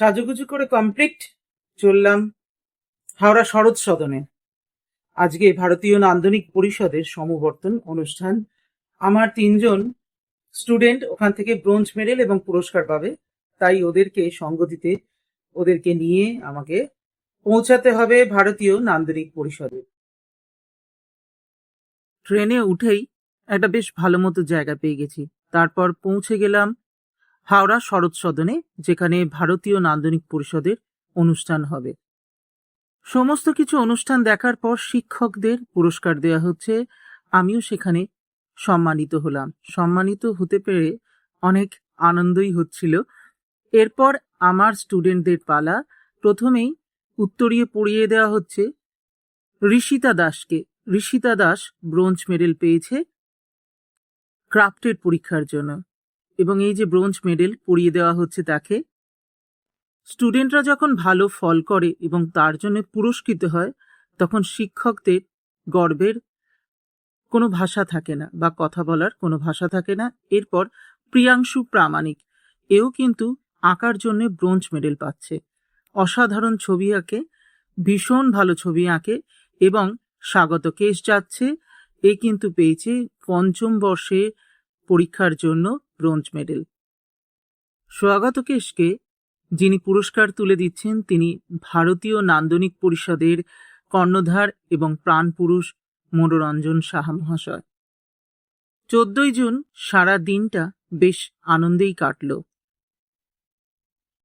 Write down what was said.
সাজুগুজু করে কমপ্লিট চললাম হাওড়া শরৎ সদনে। আজকে ভারতীয় নান্দনিক পরিষদের সমাবর্তন অনুষ্ঠান। আমার 3জন স্টুডেন্ট ওখান থেকে ব্রোঞ্জ মেডেল এবং পুরস্কার পাবে, তাই ওদেরকে সঙ্গ দিতে ওদেরকে নিয়ে আমাকে পৌঁছাতে হবে ভারতীয় নান্দনিক পরিষদে। ট্রেনে উঠেই একটা বেশ ভালো মতো জায়গা পেয়ে গেছি। তারপর পৌঁছে গেলাম হাওড়া শরৎ সদনে, যেখানে ভারতীয় নান্দনিক পরিষদের অনুষ্ঠান হবে। সমস্ত কিছু অনুষ্ঠান দেখার পর শিক্ষকদের পুরস্কার দেওয়া হচ্ছে। আমিও সেখানে সম্মানিত হলাম। সম্মানিত হতে পেরে অনেক আনন্দই হচ্ছিল। এরপর আমার স্টুডেন্টদের পালা। প্রথমেই উত্তরীয় পরিয়ে দেওয়া হচ্ছে ঋষিতা দাসকে। ঋষিতা দাস ব্রোঞ্জ মেডেল পেয়েছে ক্রাফটের পরীক্ষার জন্য, এবং এই যে ব্রোঞ্জ মেডেল পরিয়ে দেওয়া হচ্ছে তাকে। স্টুডেন্টরা যখন ভালো ফল করে এবং তার জন্য পুরস্কৃত হয়, তখন শিক্ষকদের গর্বের কোনো ভাষা থাকে না বা কথা বলার কোনো ভাষা থাকে না। এরপর প্রিয়াংশু প্রামাণিক, এও কিন্তু আঁকার জন্য ব্রোঞ্জ মেডেল পাচ্ছে। অসাধারণ ছবি আঁকে, ভীষণ ভালো ছবি আঁকে। এবং স্বাগত কেশ যাচ্ছে, এ কিন্তু পেয়েছে 5ম বর্ষে পরীক্ষার জন্য ব্রোঞ্জ মেডেল। স্বাগত কেশকে যিনি পুরস্কার তুলে দিচ্ছেন, তিনি ভারতীয় নান্দনিক পরিষদের কর্ণধার এবং প্রাণপুরুষ মনোরঞ্জন সাহা মহাশয়। 14ই জুন সারা দিনটা বেশ আনন্দেই কাটল।